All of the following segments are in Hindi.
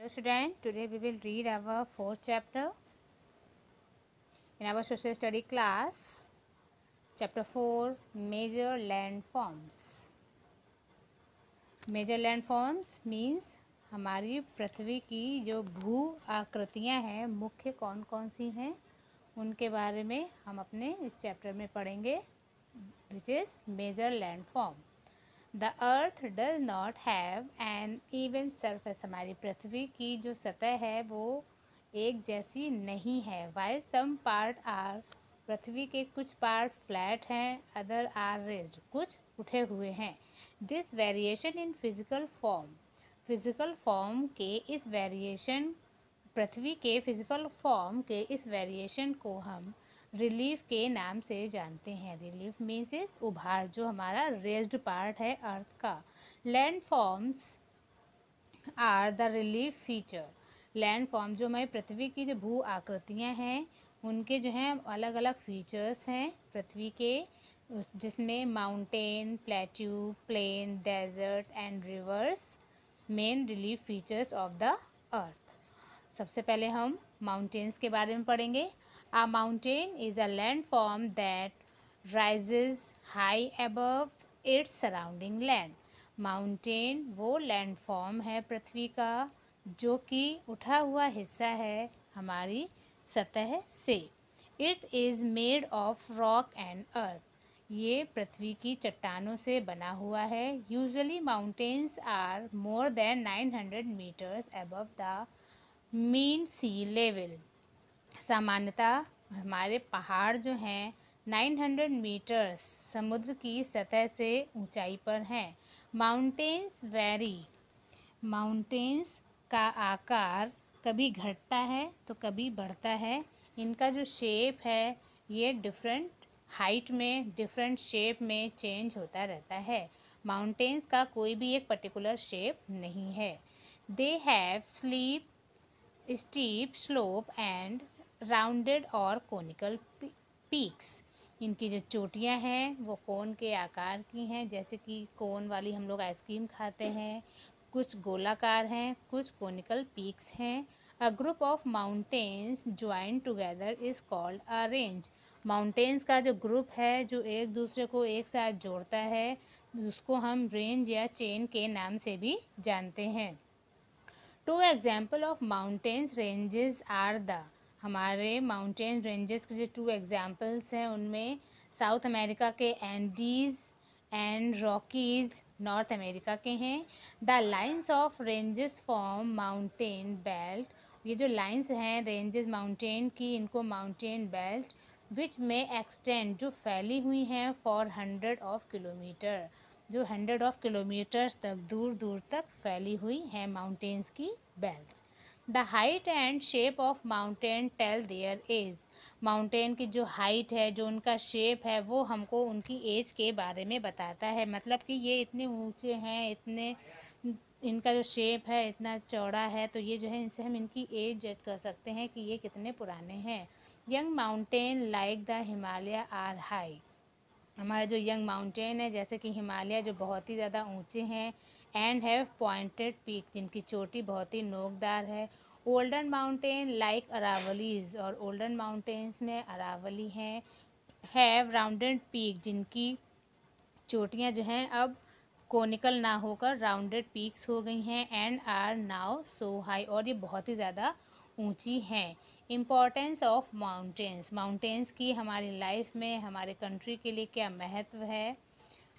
Hello student, today we will read our fourth chapter in our social study class. Chapter 4, Major Landforms. Major landforms means हमारी पृथ्वी की जो भू आकृतियाँ हैं मुख्य कौन कौन सी हैं उनके बारे में हम अपने इस चैप्टर में पढ़ेंगे, which is major landform. The earth does not have an even surface. हमारी पृथ्वी की जो सतह है वो एक जैसी नहीं है. While some part are, पृथ्वी के कुछ पार्ट फ्लैट हैं, अदर आर रेज्ड, कुछ उठे हुए हैं. This variation in physical form, physical form के इस वेरिएशन, पृथ्वी के फिजिकल फॉर्म के इस वेरिएशन को हम रिलीफ के नाम से जानते हैं. रिलीफ मीन्स इज उभार, जो हमारा रेज्ड पार्ट है अर्थ का. Landforms are the relief feature. Landform जो हमारी पृथ्वी की जो भू आकृतियाँ हैं उनके जो हैं अलग अलग फीचर्स हैं पृथ्वी के, जिसमें mountain, plateau, plain, desert and rivers main relief features of the earth. सबसे पहले हम माउंटेन्स के बारे में पढ़ेंगे. A mountain is a landform that rises high above its surrounding land. Mountain वो लैंडफॉर्म है पृथ्वी का जो कि उठा हुआ हिस्सा है हमारी सतह से. It is made of rock and earth. ये पृथ्वी की चट्टानों से बना हुआ है. Usually mountains are more than 900 meters above the mean sea level. सामान्यतः हमारे पहाड़ जो हैं 900 मीटर्स समुद्र की सतह से ऊंचाई पर हैं. Mountains very. माउंटेन्स का आकार कभी घटता है तो कभी बढ़ता है. इनका जो शेप है ये डिफरेंट हाइट में, डिफरेंट शेप में चेंज होता रहता है. माउंटेन्स का कोई भी एक पर्टिकुलर शेप नहीं है. They have steep slope and rounded और कोनिकल पीक्स. इनकी जो चोटियां हैं वो कोन के आकार की हैं, जैसे कि कोन वाली हम लोग आइसक्रीम खाते हैं. कुछ गोलाकार हैं, कुछ कोनिकल पीक्स हैं. A group of mountains join together is called a range. Mountains का जो ग्रुप है जो एक दूसरे को एक साथ जोड़ता है उसको हम रेंज या चेन के नाम से भी जानते हैं. Two example of mountains ranges are the. हमारे माउंटेन रेंजेस के जो टू एग्जाम्पल्स हैं उनमें साउथ अमेरिका के Andes and Rockies North America के हैं. The lines of ranges form mountain belt. ये जो लाइन्स हैं रेंजेस माउंटेन की, इनको माउंटेन बेल्ट विच में एक्सटेंड, जो फैली हुई हैं फॉर 100 ऑफ किलोमीटर, जो 100 ऑफ किलोमीटर्स तक दूर दूर तक फैली हुई हैं माउंटेन्स की belt. The height and shape of mountain tell their age. Mountain की जो हाइट है, जो उनका शेप है, वो हमको उनकी एज के बारे में बताता है. मतलब कि ये इतने ऊंचे हैं, इतने इनका जो शेप है इतना चौड़ा है, तो ये जो है इनसे हम इनकी एज जज कर सकते हैं कि ये कितने पुराने हैं. Young mountain like the Himalaya are high. हमारे जो यंग माउंटेन है जैसे कि हिमालय जो बहुत ही ज़्यादा ऊंचे हैं. एंड हैव पॉइंटेड पीक, जिनकी चोटी बहुत ही नोकदार है. ओल्डन माउंटेन लाइक अरावलीज, और ओल्डन माउंटेन्स में अरावली हैं. हैव राउंडेड पीक, जिनकी चोटियाँ जो हैं अब कोनिकल ना होकर राउंडेड पीक्स हो गई हैं. And are now so high, और ये बहुत ही ज़्यादा ऊंची हैं. Importance of mountains. माउंटेन्स की हमारी लाइफ में, हमारे कंट्री के लिए क्या महत्व है,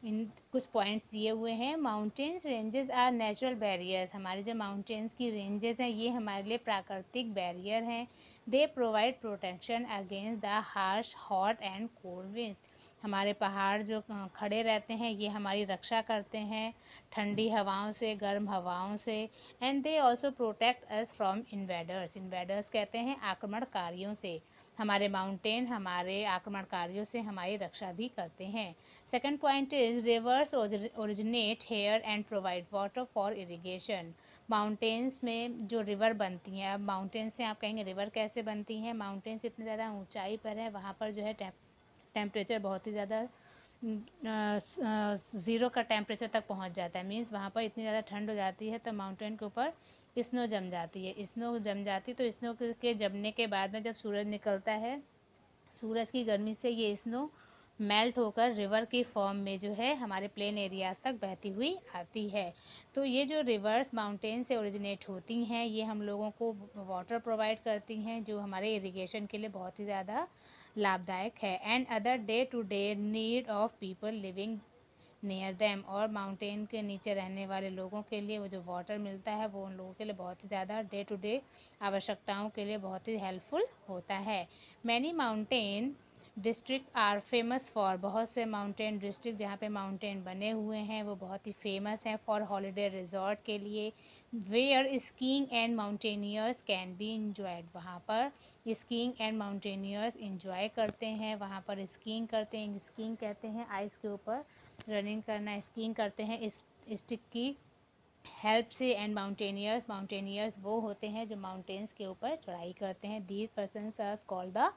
इन कुछ पॉइंट्स दिए हुए हैं. Mountains ranges are natural barriers. हमारे जो माउंटेन्स की रेंजेस हैं ये हमारे लिए प्राकृतिक बैरियर हैं. They provide protection against the harsh hot and cold winds. हमारे पहाड़ जो खड़े रहते हैं ये हमारी रक्षा करते हैं ठंडी हवाओं से, गर्म हवाओं से. And they also protect us from invaders. Invaders कहते हैं आक्रमणकारियों से. हमारे माउंटेन हमारे आक्रमणकारियों से हमारी रक्षा भी करते हैं. Second point is rivers originate here and provide water for irrigation. Mountains में जो रिवर बनती हैं, अब माउंटेन से आप कहेंगे रिवर कैसे बनती हैं. माउंटेन्स इतने ज़्यादा ऊंचाई पर है, वहाँ पर जो है टेम्परेचर बहुत ही ज़्यादा ज़ीरो का टेम्परेचर तक पहुंच जाता है। मीन्स वहाँ पर इतनी ज़्यादा ठंड हो जाती है तो माउंटेन के ऊपर स्नो जम जाती है। स्नो जम जाती तो स्नो के जमने के बाद में जब सूरज निकलता है, सूरज की गर्मी से ये स्नो मेल्ट होकर रिवर की फॉर्म में जो है हमारे प्लेन एरियाज़ तक बहती हुई आती है। तो ये जो रिवर्स माउंटेन से ओरिजिनेट होती हैं, ये हम लोगों को वाटर प्रोवाइड करती हैं, जो हमारे इरिगेशन के लिए बहुत ही ज़्यादा लाभदायक है। And other day to day need of people living near them, और माउंटेन के नीचे रहने वाले लोगों के लिए वो जो वाटर मिलता है वो उन लोगों के लिए बहुत ही ज़्यादा डे टू डे आवश्यकताओं के लिए बहुत ही हेल्पफुल होता है। Many mountain district are famous for, बहुत से माउंटेन डिस्ट्रिक्ट जहाँ पे माउंटेन बने हुए हैं वो बहुत ही फेमस हैं फॉर हॉलीडे रिजॉर्ट के लिए, where skiing and mountaineers can be enjoyed, वहाँ पर स्कीइंग एंड माउंटेनियर्स इंजॉय करते हैं, वहाँ पर स्कीइंग करते हैं। स्कीइंग कहते हैं आइस के ऊपर रनिंग करना, स्कीइंग करते हैं इस स्टिक की हेल्प से। एंड माउंटेनियर्स वो होते हैं जो माउंटेन्स के ऊपर चढ़ाई करते हैं। These persons are called the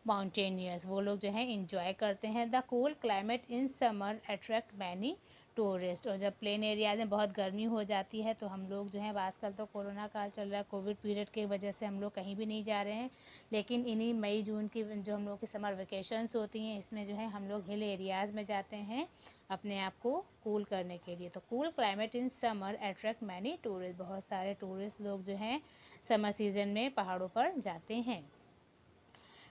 mountaineers, वो लोग जो हैं इंजॉय करते हैं। The cool climate in summer attract many tourist, और जब प्लेन एरियाज में बहुत गर्मी हो जाती है तो हम लोग जो है, आजकल तो कोरोना काल चल रहा है, कोविड पीरियड की वजह से हम लोग कहीं भी नहीं जा रहे हैं, लेकिन इन्हीं मई जून की जो हम लोग की समर वेकेशंस होती हैं इसमें जो है हम लोग हिल एरियाज़ में जाते हैं अपने आप को कूल करने के लिए। तो cool climate in summer attract many tourist, बहुत सारे टूरिस्ट लोग जो हैं समर सीजन में पहाड़ों पर जाते हैं।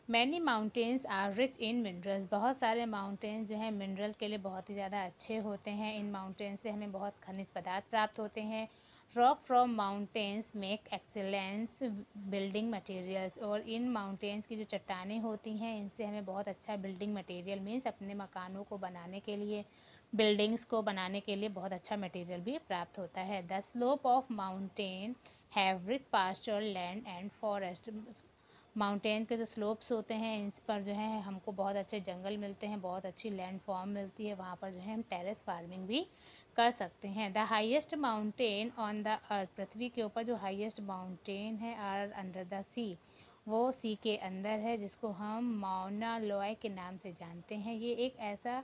Many mountains are rich in minerals, बहुत सारे माउंटेन्स जो हैं मिनरल के लिए बहुत ही ज़्यादा अच्छे होते हैं। इन माउंटेन से हमें बहुत खनिज पदार्थ प्राप्त होते हैं। Rock from mountains make excellence building materials, और इन माउंटेन्स की जो चट्टानें होती हैं इनसे हमें बहुत अच्छा बिल्डिंग मटेरियल, मीन्स अपने मकानों को बनाने के लिए, बिल्डिंग्स को बनाने के लिए बहुत अच्छा मटेरियल भी प्राप्त होता है। The slope of mountain have rich pasture land and forest, mountain के जो स्लोप्स होते हैं इन पर जो है हमको बहुत अच्छे जंगल मिलते हैं, बहुत अच्छी लैंड फॉर्म मिलती है, वहाँ पर जो है हम टेरेस फार्मिंग भी कर सकते हैं। The highest mountain on the earth, पृथ्वी के ऊपर जो हाईएस्ट माउंटेन है आर अंडर द सी, वो सी के अंदर है, जिसको हम माउना लोय के नाम से जानते हैं। ये एक ऐसा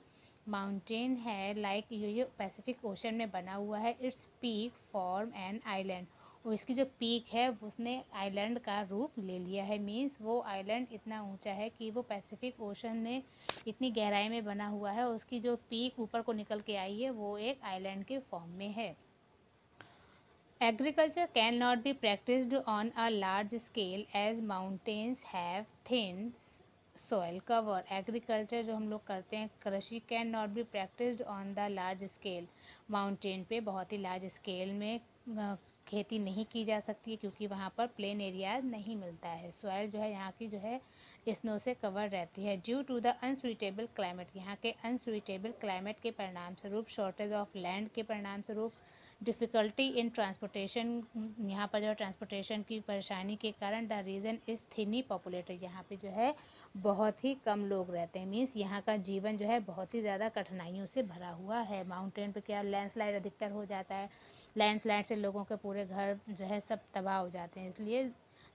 माउंटेन है लाइक ये पैसिफिक ओशन में बना हुआ है। Its peak form an island, और इसकी जो पीक है उसने आइलैंड का रूप ले लिया है। मीन्स वो आइलैंड इतना ऊंचा है कि वो पैसिफिक ओशन में इतनी गहराई में बना हुआ है, उसकी जो पीक ऊपर को निकल के आई है वो एक आइलैंड के फॉर्म में है। Agriculture can not be practised on a large scale as mountains have thin soil cover, agriculture जो हम लोग करते हैं कृषि can not be practised on the large scale, mountain पे बहुत ही लार्ज स्केल में खेती नहीं की जा सकती है क्योंकि वहाँ पर प्लेन एरियाज नहीं मिलता है। सॉइल जो है यहाँ की जो है स्नो से कवर रहती है। Due to the unsuitable climate, यहाँ के अनसुइटेबल क्लाइमेट के परिणाम स्वरूप, शॉर्टेज ऑफ लैंड के परिणाम स्वरूप, डिफ़िकल्टी इन ट्रांसपोर्टेशन, यहाँ पर जो ट्रांसपोर्टेशन की परेशानी के कारण, द रीजन इज़ थिनी पॉपुलेटेड, यहाँ पे जो है बहुत ही कम लोग रहते हैं। मीन्स यहाँ का जीवन जो है बहुत ही ज़्यादा कठिनाइयों से भरा हुआ है। माउंटेन पे क्या लैंडस्लाइड अधिकतर हो जाता है, लैंडस्लाइड से लोगों के पूरे घर जो है सब तबाह हो जाते हैं, इसलिए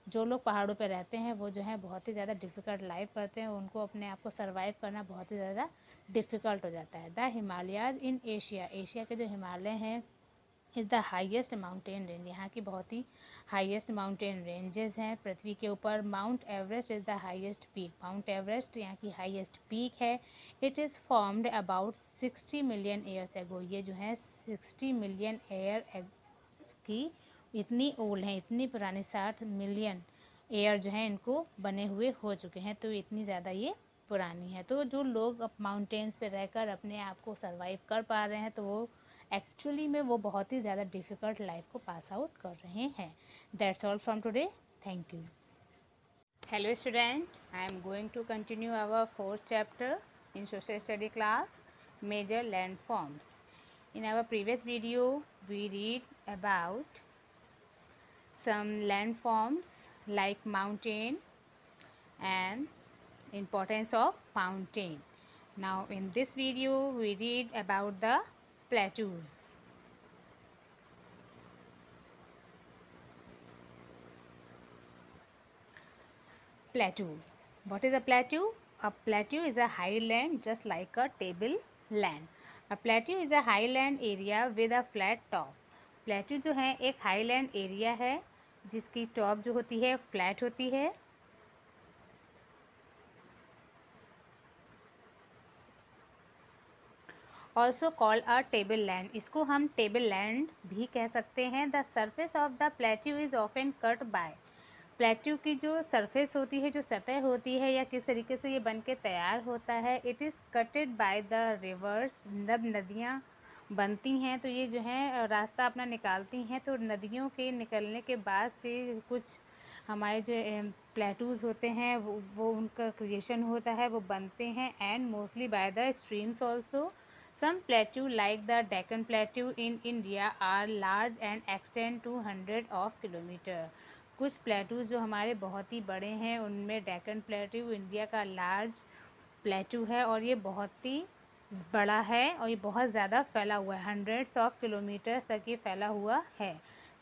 जो लोग पहाड़ों पे रहते हैं वो जो है बहुत ही ज़्यादा डिफ़िकल्ट लाइफ करते हैं, उनको अपने आप को सर्वाइव करना बहुत ही ज़्यादा डिफ़िकल्ट हो जाता है। The Himalayas in Asia, Asia के जो हिमालय हैं is the highest mountain range, यहाँ की बहुत ही हाईएस्ट माउंटेन रेंजेस हैं पृथ्वी के ऊपर। Mount Everest is the highest peak, mount Everest यहाँ की हाईएस्ट पीक है। It is formed about 60 million years ago, ये जो है 60 मिलियन ईयर की इतनी ओल्ड है, इतनी पुरानी 60 मिलियन ईयर जो है इनको बने हुए हो चुके हैं, तो इतनी ज़्यादा ये पुरानी है। तो जो लोग अब माउंटेन्स पे रहकर अपने आप को सर्वाइव कर पा रहे हैं तो वो एक्चुअली में वो बहुत ही ज़्यादा डिफ़िकल्ट लाइफ को पास आउट कर रहे हैं। That's all from today, thank you. Hello student, I am going to continue our 4th chapter in social study class, major landforms. In our previous video we read about some landforms like mountain and importance of mountain. Now in this video we read about the plateaus. Plateau. What is a plateau? A plateau is a highland just like a table land. A plateau is a highland area with a flat top. Plateau जो है एक हाईलैंड एरिया है जिसकी टॉप जो होती है फ्लैट होती है। Also called a table land, इसको हम टेबल लैंड भी कह सकते हैं। The surface of the plateau is often cut by. Plateau की जो सरफेस होती है, जो सतह होती है, या किस तरीके से ये बन के तैयार होता है, it is कटेड by the reverse. जब नदियाँ बनती हैं तो ये जो है रास्ता अपना निकालती हैं, तो नदियों के निकलने के बाद से कुछ हमारे जो प्लेटूज़ होते हैं वो उनका क्रिएशन होता है, वो बनते हैं। And mostly by the streams also. Some plateau like the Deccan plateau in India are large and extend to 100 of kilometre. कुछ प्लेटू जो हमारे बहुत ही बड़े हैं, उनमें डेक्कन प्लेट्यू इंडिया का लार्ज प्लेटू है और ये बहुत ही बड़ा है और ये बहुत ज़्यादा फैला हुआ है, हंड्रेड्स ऑफ किलोमीटर तक ये फैला हुआ है।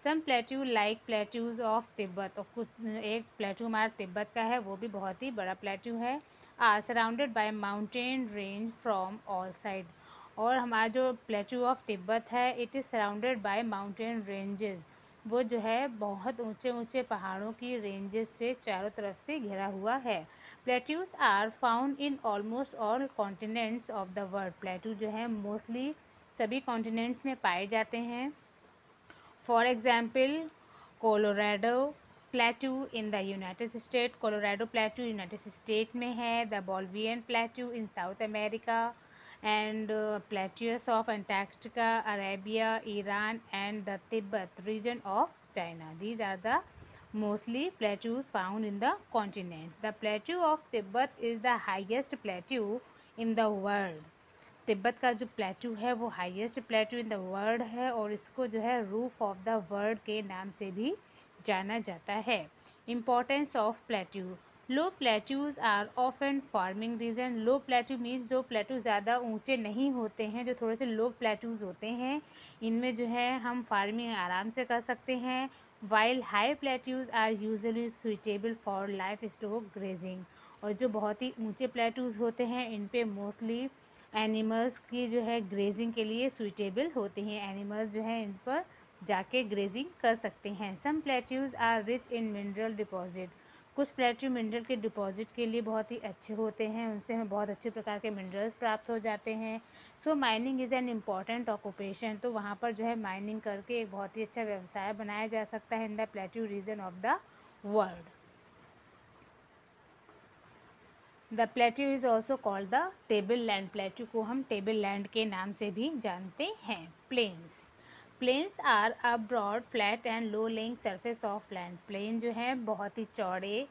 Some plateau like plateaus of Tibet, और कुछ एक प्लेट्यू हमारा तिब्बत का है, वो भी बहुत ही बड़ा प्लेट्यू है। Surrounded by mountain range from all side. और हमारा जो प्लेट्यू ऑफ तिब्बत है, it is surrounded by mountain ranges, वो जो है बहुत ऊंचे ऊंचे पहाड़ों की रेंजेस से चारों तरफ से घिरा हुआ है। Plateaus are found in almost all continents of the world. Plateau जो है मोस्टली सभी कॉन्टिनेंट्स में पाए जाते हैं। For example Colorado plateau in the United State, Colorado plateau United State में है। The Bolivian plateau in South America, and plateaus of Antarctica, Arabia, Iran, and the Tibet region of China. These are the mostly plateaus found in the continent. The plateau of Tibet is the highest plateau in the world. Tibet का जो प्लेट्यू है वो highest plateau in the world है और इसको जो है रूफ ऑफ द वर्ल्ड के नाम से भी जाना जाता है। Importance of plateau. Low plateaus are often farming region. Low plateau means जो प्लेट्यू ज़्यादा ऊंचे नहीं होते हैं, जो थोड़े से लो प्लेट्यूज होते हैं, इनमें जो है हम फार्मिंग आराम से कर सकते हैं। While high plateaus are usually suitable for livestock grazing. और जो बहुत ही ऊंचे प्लेट्यूज होते हैं, इन पे मोस्टली एनिमल्स की जो है ग्रेजिंग के लिए सुइटेबल होते हैं। एनिमल्स जो है इन पर जाके ग्रेजिंग कर सकते हैं। Some plateaus are rich in mineral deposit. कुछ प्लेट्यू मिनरल के डिपॉजिट के लिए बहुत ही अच्छे होते हैं, उनसे हमें बहुत अच्छे प्रकार के मिनरल्स प्राप्त हो जाते हैं। So mining is an important occupation. तो वहाँ पर जो है माइनिंग करके एक बहुत ही अच्छा व्यवसाय बनाया जा सकता है in the plateau region of the world. The plateau is also called the table land. Plateau को हम टेबल लैंड के नाम से भी जानते हैं। Plains. Plains are a broad flat and low lying surface of land. Plain जो है बहुत ही चौड़े,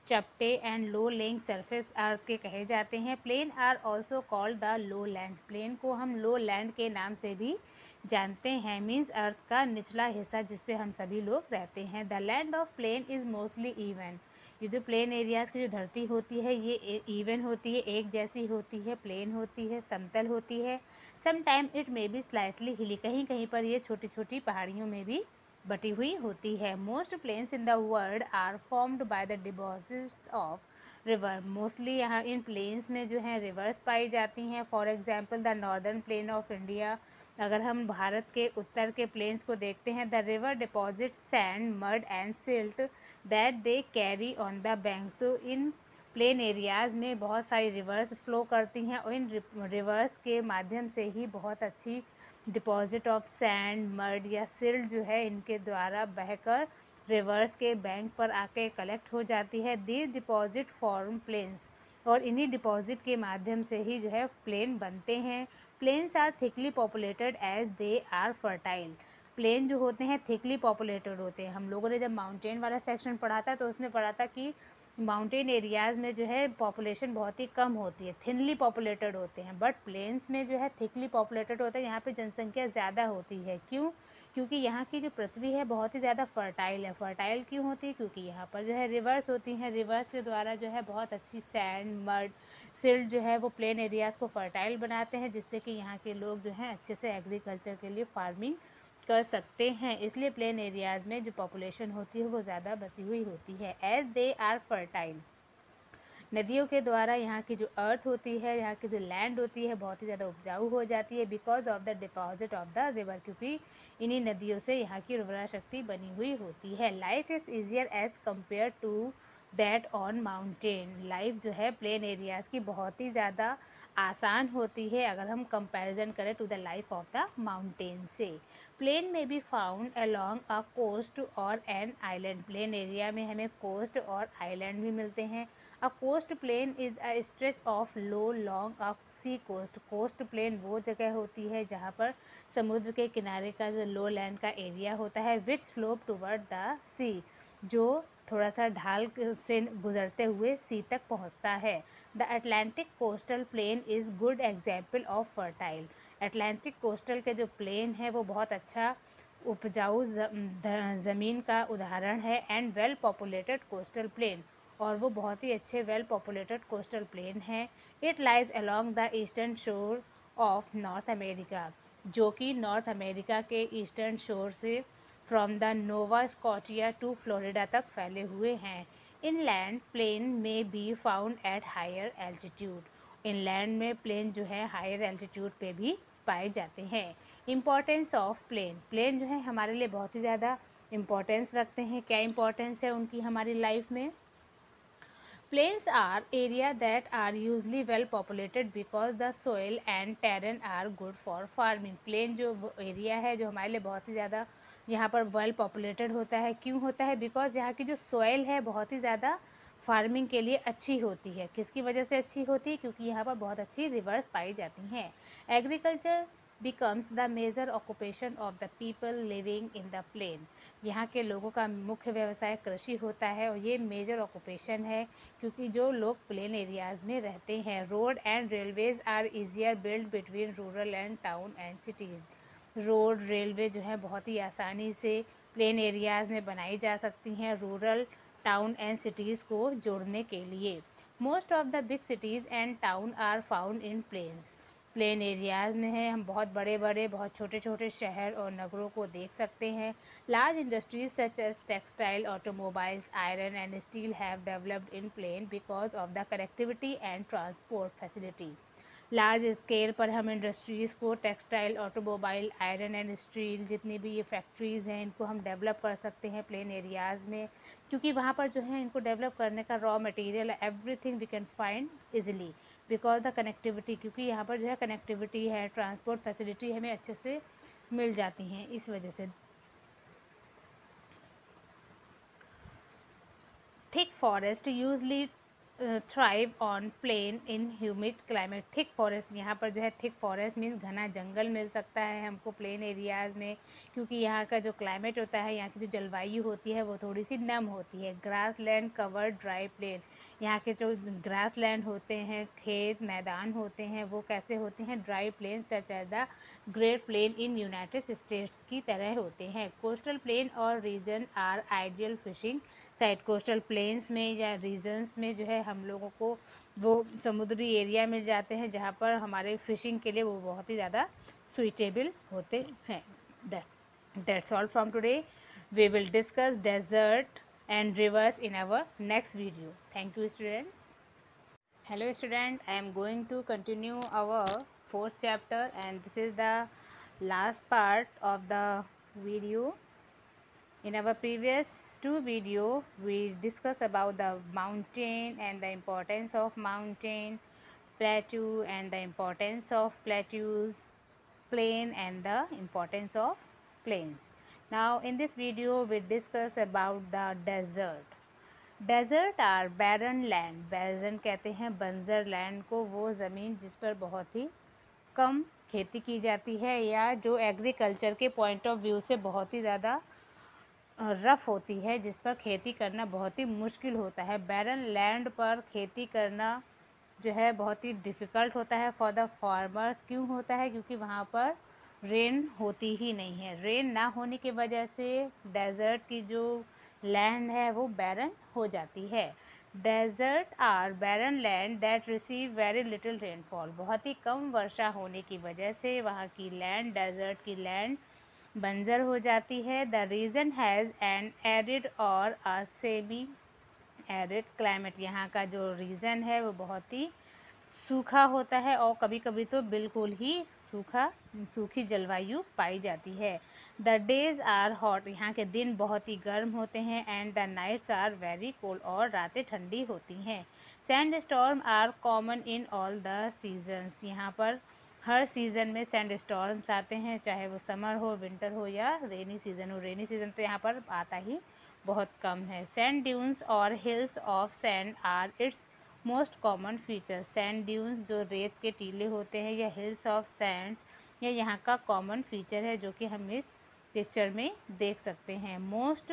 चपटे and low lying surface earth के कहे जाते हैं। Plain are also called the low land. Plain को हम लो लैंड के नाम से भी जानते हैं, मीन्स अर्थ का निचला हिस्सा जिसपे हम सभी लोग रहते हैं। The land of plain is mostly even. ये जो प्लेन एरियाज़ की जो धरती होती है ये इवन होती है, एक जैसी होती है, प्लेन होती है, समतल होती है। Some time it may be slightly hilly, कहीं कहीं पर ये छोटी छोटी पहाड़ियों में भी बटी हुई होती है। Most plains in the world are formed by the deposits of river. Mostly यहाँ इन प्लेन्स में जो है रिवर्स पाई जाती हैं। For example the northern plain of India, अगर हम भारत के उत्तर के प्लेन्स को देखते हैं, the river deposit sand, mud and silt that they carry on the bank. तो इन प्लेन एरियाज़ में बहुत सारी रिवर्स फ्लो करती हैं और इन रिवर्स के माध्यम से ही बहुत अच्छी डिपॉजिट ऑफ सैंड, मड या सिल्ट जो है इनके द्वारा बहकर रिवर्स के बैंक पर आके कलेक्ट हो जाती है। दीज डिपॉजिट फॉर्म प्लेन्स, और इन्हीं डिपॉजिट के माध्यम से ही जो है प्लेन बनते हैं। Plains are thickly populated as they are fertile. Plain जो होते हैं थिकली पॉपुलेटेड होते हैं। हम लोगों ने जब माउंटेन वाला सेक्शन पढ़ा था तो उसमें पढ़ा था कि माउंटेन एरियाज़ में जो है पॉपुलेशन बहुत ही कम होती है, थिनली पॉपुलेटेड होते हैं, बट प्लेन्स में जो है थिकली पॉपुलेटेड होता है, यहाँ पे जनसंख्या ज़्यादा होती है। क्यों? क्योंकि यहाँ की जो पृथ्वी है बहुत ही ज़्यादा फर्टाइल है। फर्टाइल क्यों होती है? क्योंकि यहाँ पर जो है रिवर्स होती हैं, रिवर्स के द्वारा जो है बहुत अच्छी सैंड, मड, सिल्ट जो है वो प्लेन एरियाज़ को फर्टाइल बनाते हैं, जिससे कि यहाँ के लोग जो हैं अच्छे से एग्रीकल्चर के लिए फार्मिंग कर सकते हैं। इसलिए प्लेन एरियाज़ में जो पॉपुलेशन होती है वो ज़्यादा बसी हुई होती है। एज दे आर फर्टाइल, नदियों के द्वारा यहाँ की जो अर्थ होती है, यहाँ की जो लैंड होती है, बहुत ही ज़्यादा उपजाऊ हो जाती है because of the deposit of the river, क्योंकि इन्हीं नदियों से यहाँ की उर्वरा शक्ति बनी हुई होती है। Life is easier as compare to that on mountain. Life जो है प्लेन एरियाज़ की बहुत ही ज़्यादा आसान होती है अगर हम कंपैरिजन करें to the life of the mountain से। प्लेन में be found along a coast और एन आइलैंड। प्लेन एरिया में हमें कोस्ट और आइलैंड भी मिलते हैं। A coast plain is a stretch of low long a sea coast. Coast plain वो जगह होती है जहाँ पर समुद्र के किनारे का जो लो लैंड का एरिया होता है विच स्लोप टूवर्ड द सी, जो थोड़ा सा ढाल से गुजरते हुए सी तक पहुँचता है। The Atlantic coastal plain is good example of fertile. Atlantic coastal के जो प्लेन है वो बहुत अच्छा उपजाऊ ज़मीन का उदाहरण है। And well populated coastal plain, और वो बहुत ही अच्छे वेल पॉपुलेटेड कोस्टल प्लेन है। It lies along the eastern shore of North America, जो कि नॉर्थ अमेरिका के ईस्टर्न शोर से from the Nova Scotia to Florida तक फैले हुए हैं। इनलैंड प्लेन में be found at higher altitude. Inland में प्लेन जो है हायर एल्टीट्यूड पे भी पाए जाते हैं। इम्पॉर्टेंस ऑफ प्लेन, प्लेन जो है हमारे लिए बहुत ही ज़्यादा इम्पोर्टेंस रखते हैं। क्या इम्पोर्टेंस है उनकी हमारी लाइफ में? Plains are area that are usually well populated because the soil and terrain are good for farming. Plain जो एरिया है जो हमारे लिए बहुत ही ज़्यादा यहाँ पर वेल पॉपुलेटेड होता है। क्यों होता है? बिकॉज यहाँ की जो सोइल है बहुत ही ज़्यादा फार्मिंग के लिए अच्छी होती है। किसकी वजह से अच्छी होती है? क्योंकि यहाँ पर बहुत अच्छी रिवर्स पाई जाती हैं। Agriculture becomes the major occupation of the people living in the plain. यहाँ के लोगों का मुख्य व्यवसाय कृषि होता है और ये मेजर ऑक्यूपेशन है क्योंकि जो लोग प्लेन एरियाज़ में रहते हैं। Road and railways are easier build between rural and town and cities. Road railway जो है बहुत ही आसानी से प्लेन एरियाज़ में बनाई जा सकती हैं रूरल टाउन एंड सिटीज़ को जोड़ने के लिए। Most of the big cities and town are found in plains. Plain areas में है हम बहुत बड़े बड़े बहुत छोटे छोटे शहर और नगरों को देख सकते हैं। Large industries such as textile, automobiles, iron and steel have developed in plain because of the connectivity and transport facility. Large scale पर हम इंडस्ट्रीज़ को textile, automobile, iron and steel जितनी भी ये फैक्ट्रीज़ हैं इनको हम डेवलप कर सकते हैं प्लेन एरियाज़ में, क्योंकि वहाँ पर जो है इनको डेवलप करने का raw material everything we can find easily because the connectivity, क्योंकि यहाँ पर जो है कनेक्टिविटी है, ट्रांसपोर्ट फैसिलिटी हमें अच्छे से मिल जाती हैं इस वजह से। Thick forest usually thrive on plain in humid climate. Thick forest, यहाँ पर जो है थिक फॉरेस्ट मीन्स घना जंगल मिल सकता है हमको प्लेन एरियाज़ में, क्योंकि यहाँ का जो क्लाइमेट होता है, यहाँ की जो जलवायु होती है वो थोड़ी सी नम होती है। Grass land covered dry plain, यहाँ के जो ग्रास लैंड होते हैं, खेत मैदान होते हैं, वो कैसे होते हैं? Dry plain such as the Great Plain in United States की तरह होते हैं। कोस्टल प्लेन और region are ideal fishing site. Coastal plains में या रीजन्स में जो है हम लोगों को वो समुद्री एरिया मिल जाते हैं जहाँ पर हमारे फिशिंग के लिए वो बहुत ही ज़्यादा सुइटेबल होते हैं। That's all from today. We will discuss desert and rivers in our next video. Thank you, students. Hello, student. I am going to continue our fourth chapter, and this is the last part of the video. In our previous two video, we discussed about the mountain and the importance of mountain, plateau and the importance of plateaus, plain and the importance of plains. Now in this video we discuss about the desert. Desert are barren land. Barren कहते हैं बंजर लैंड को, वो ज़मीन जिस पर बहुत ही कम खेती की जाती है या जो एग्रीकल्चर के पॉइंट ऑफ व्यू से बहुत ही ज़्यादा रफ़ होती है, जिस पर खेती करना बहुत ही मुश्किल होता है। बैरन लैंड पर खेती करना जो है बहुत ही डिफ़िकल्ट होता है फॉर द फार्मर्स। क्यों होता है? क्योंकि वहाँ पर रेन होती ही नहीं है। रेन ना होने की वजह से डेज़र्ट की जो लैंड है वो बैरन हो जाती है। Desert are barren land that receive very little rainfall. बहुत ही कम वर्षा होने की वजह से वहाँ की लैंड, डेज़र्ट की लैंड बंजर हो जाती है। The region has an arid or a semi arid climate, यहाँ का जो रीजन है वो बहुत ही सूखा होता है और कभी कभी तो बिल्कुल ही सूखी जलवायु पाई जाती है। द डेज आर हॉट, यहाँ के दिन बहुत ही गर्म होते हैं। And the nights are very cold, और रातें ठंडी होती हैं। Sand storm are common in all the seasons, यहाँ पर हर सीज़न में सैंड स्टॉर्म्स आते हैं, चाहे वो समर हो, विंटर हो या रेनी सीज़न हो। रेनी सीज़न तो यहाँ पर आता ही बहुत कम है। सैंड ड्यून्स और hills of sand are its most common feature, sand dunes जो रेत के टीले होते हैं या हिल्स ऑफ सैंड्स, ये यहाँ का कॉमन फीचर है जो कि हम इस पिक्चर में देख सकते हैं। Most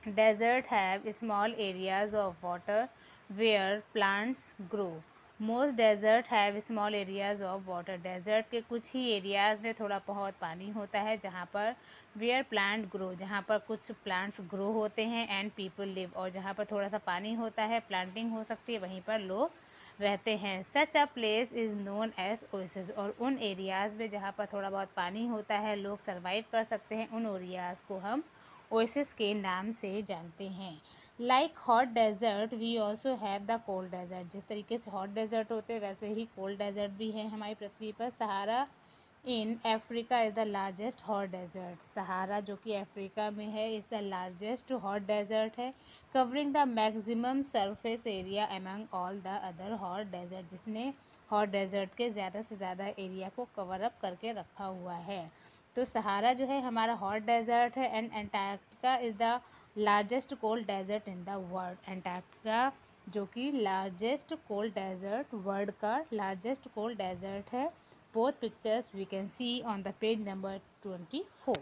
desert have small areas of water where plants grow. Most desert have small areas of water, desert के कुछ ही एरियाज में थोड़ा बहुत पानी होता है जहाँ पर वेयर प्लांट ग्रो, जहाँ पर कुछ प्लांट्स ग्रो होते हैं। एंड पीपल लिव, और जहाँ पर थोड़ा सा पानी होता है, प्लांटिंग हो सकती है, वहीं पर लोग रहते हैं। Such a place is known as oasis, और उन एरियाज़ में जहाँ पर थोड़ा बहुत पानी होता है, लोग सर्वाइव कर सकते हैं, उन एरियाज़ को हम ओएसिस के नाम से जानते हैं। Like hot desert we also have the cold desert, जिस तरीके से हॉट डेजर्ट होते हैं वैसे ही कोल्ड डेजर्ट भी है हमारी पृथ्वी पर। Sahara in Africa is the largest hot desert, Sahara जो कि अफ्रीका में है is the largest hot desert है। Covering the maximum surface area among all the other hot desert, जिसने हॉट डेजर्ट के ज़्यादा से ज़्यादा एरिया को कवर अप करके रखा हुआ है। तो सहारा जो है हमारा हॉट डेजर्ट है। And Antarctica is the largest cold desert in the world, Antarctica जो कि लार्जेस्ट कोल्ड डेजर्ट, वर्ल्ड का लार्जेस्ट कोल्ड डेजर्ट है। Both pictures we can see on the page number 24।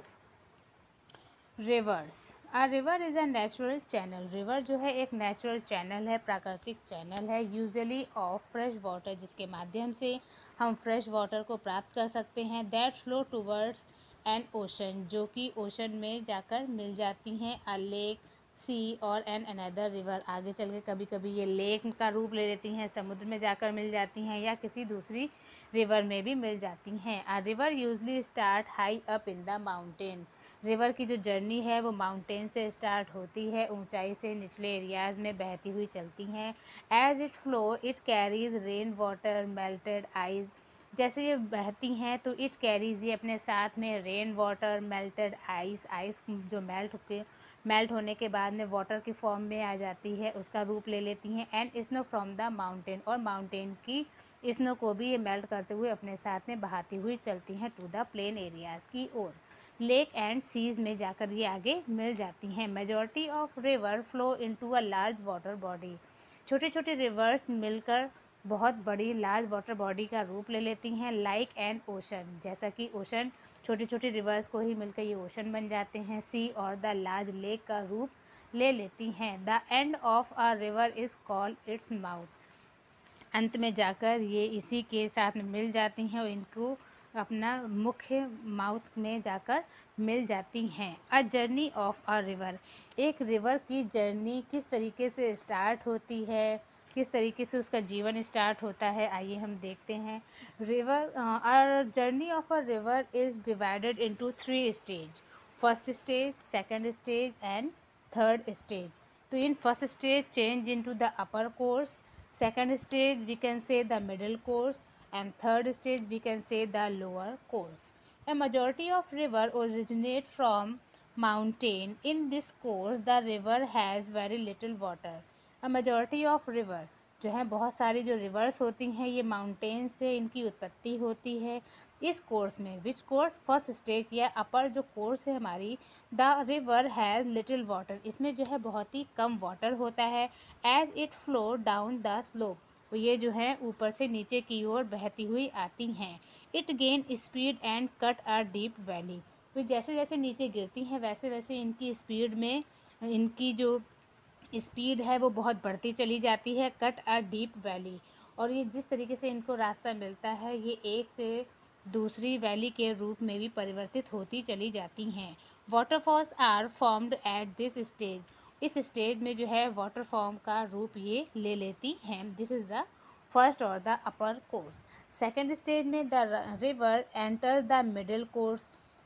Rivers, a river is a natural channel, river जो है एक नेचुरल चैनल है, प्राकृतिक चैनल है, यूजुअली ऑफ फ्रेश वाटर, जिसके माध्यम से हम फ्रेश वाटर को प्राप्त कर सकते हैं। That flow towards an ocean, जो कि ओशन में जाकर मिल जाती हैं। अ लेक, सी और एन अनदर रिवर, आगे चल के कभी कभी ये लेक का रूप ले लेती हैं, समुद्र में जाकर मिल जाती हैं, या किसी दूसरी रिवर में भी मिल जाती हैं। A river usually start high up in the mountain, river की जो जर्नी है वो माउंटेन से स्टार्ट होती है, ऊंचाई से निचले एरियाज़ में बहती हुई चलती हैं। As it flow it carries rain water, melted ice, जैसे ये बहती हैं तो इट कैरीज, ये अपने साथ में rain water, melted ice, ice जो मेल्ट होने के बाद में वाटर की फॉर्म में आ जाती है, उसका रूप ले लेती हैं। And snow from the mountain, और माउंटेन की स्नो को भी ये मेल्ट करते हुए अपने साथ में बहाती हुई चलती हैं टू द प्लेन एरियाज़ की ओर। लेक एंड सीज में जाकर ये आगे मिल जाती हैं। Majority of river flow into a large water body, छोटे छोटे रिवर्स मिलकर बहुत बड़ी लार्ज वाटर बॉडी का रूप ले लेती हैं। लाइक एन ओशन, जैसा कि ओशन छोटे छोटे रिवर्स को ही मिलकर ये ओशन बन जाते हैं। सी और द लार्ज लेक का रूप ले लेती हैं। The end of a river is called its mouth, अंत में जाकर ये इसी के साथ में मिल जाती हैं और इनको अपना मुख्य माउथ में जाकर मिल जाती हैं। अ जर्नी ऑफ अ रिवर, एक रिवर की जर्नी किस तरीके से स्टार्ट होती है, किस तरीके से उसका जीवन स्टार्ट होता है, आइए हम देखते हैं। River, a journey of a river is divided into 3 stage, first stage, second stage and third stage. तो in first stage change into the upper course, second stage we can say the middle course, and third stage we can say the lower course. A majority of river originate from mountain. In this course the river has very little water. A majority of river जो है बहुत सारी जो रिवर्स होती हैं ये माउंटेन से इनकी उत्पत्ति होती है। इस कोर्स में विच कोर्स, फर्स्ट स्टेज या अपर जो कोर्स है हमारी, the river has little water, इसमें जो है बहुत ही कम वाटर होता है। As it flow down the slope, तो ये जो है ऊपर से नीचे की ओर बहती हुई आती हैं। It gain speed and cut a deep valley, तो जैसे जैसे नीचे गिरती हैं वैसे वैसे इनकी स्पीड में, इनकी जो स्पीड है वो बहुत बढ़ती चली जाती है। कट अ डीप वैली, और ये जिस तरीके से इनको रास्ता मिलता है ये एक से दूसरी वैली के रूप में भी परिवर्तित होती चली जाती हैं। Waterfalls are formed at this stage, इस स्टेज में जो है वाटर फॉर्म का रूप ये ले लेती हैं। दिस इज़ द फर्स्ट और the upper course. Second stage में the river enter the middle course,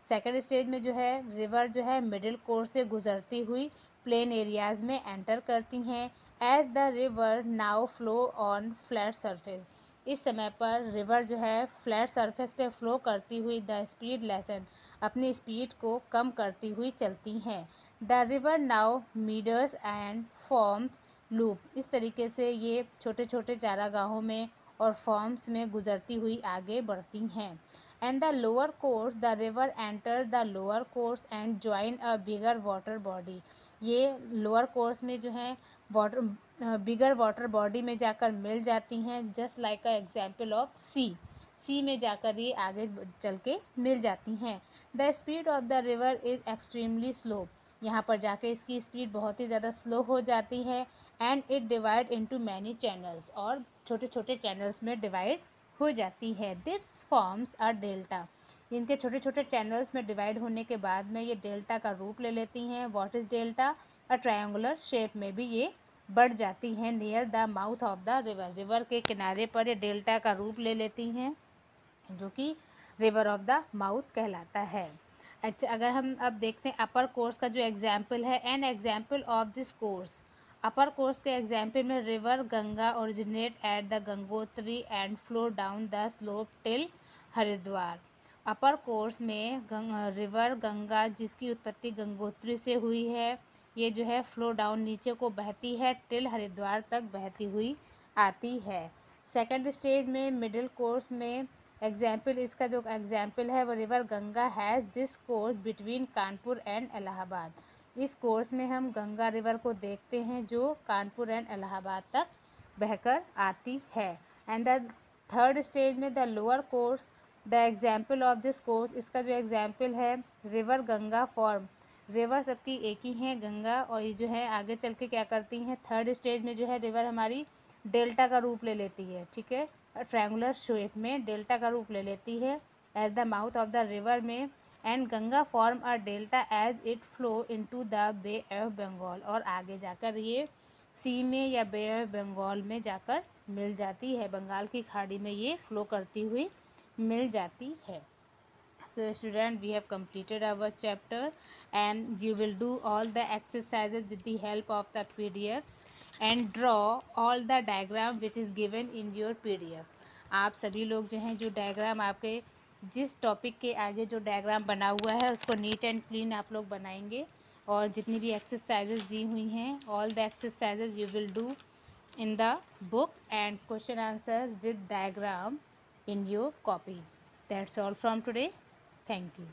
second stage में जो है रिवर जो है मिडिल कोर्स से गुजरती हुई प्लेन एरियाज़ में एंटर करती हैं। As the river now flow on flat surface. इस समय पर रिवर जो है फ्लैट सरफेस पे फ्लो करती हुई द स्पीड लेसन, अपनी स्पीड को कम करती हुई चलती हैं। The river now meanders and forms loop. इस तरीके से ये छोटे छोटे चारागाहों में और फॉर्म्स में गुजरती हुई आगे बढ़ती हैं। And the lower course the river enter the lower course and join a bigger water body. ये लोअर कोर्स में जो है वाटर बिगर वाटर बॉडी में जाकर मिल जाती हैं, just like a example of sea में जाकर ये आगे चल के मिल जाती हैं। The speed of the river is extremely slow. यहाँ पर जाके इसकी स्पीड बहुत ही ज़्यादा स्लो हो जाती है। And it divide into many channels, और छोटे छोटे चैनल्स में डिवाइड हो जाती है। This forms a delta. इनके छोटे छोटे चैनल्स में डिवाइड होने के बाद में ये डेल्टा का रूप ले लेती हैं। What is delta? A triangular shape में भी ये बढ़ जाती हैं near the mouth of the river. River के किनारे पर ये डेल्टा का रूप ले लेती हैं, जो कि रिवर ऑफ द माउथ कहलाता है। अच्छा, अगर हम अब देखते हैं अपर कोर्स का जो एग्जाम्पल है, an example of this course. Upper course के एग्जाम्पल में river Ganga originate at the Gangotri and flow down the slope till Haridwar. Upper course में रिवर गंगा, जिसकी उत्पत्ति गंगोत्री से हुई है, ये जो है फ्लो डाउन नीचे को बहती है टिल हरिद्वार तक बहती हुई आती है। सेकंड स्टेज में मिडिल कोर्स में एग्जाम्पल, इसका जो एग्जाम्पल है वो river Ganga has this course between Kanpur and Allahabad. इस कोर्स में हम गंगा रिवर को देखते हैं जो कानपुर एंड इलाहाबाद तक बहकर आती है। एंड द थर्ड स्टेज में the lower course, the example of this course, इसका जो एग्जाम्पल है रिवर गंगा फॉर्म। रिवर सबकी एक ही है गंगा, और ये जो है आगे चल के क्या करती हैं, थर्ड स्टेज में जो है रिवर हमारी डेल्टा का रूप ले लेती है, ठीक है, ट्रायंगुलर शेप में डेल्टा का रूप ले लेती है at the mouth of the river में। And Ganga form a delta as it flow into the bay of Bengal, और आगे जाकर ये सी में या बे ऑफ बंगाल में जाकर मिल जाती है, बंगाल की खाड़ी में ये फ्लो करती हुई मिल जाती है। So student, we have completed our chapter and you will do all the exercises with the help of the PDFs and draw all the diagram which is given in your PDF. आप सभी लोग जो हैं, जो डायग्राम आपके जिस टॉपिक के आगे जो डायग्राम बना हुआ है उसको नीट एंड क्लीन आप लोग बनाएंगे, और जितनी भी एक्सरसाइजेज दी हुई हैं, all the exercises you will do in the book and question answers with diagram in your copy. That's all from today. Thank you.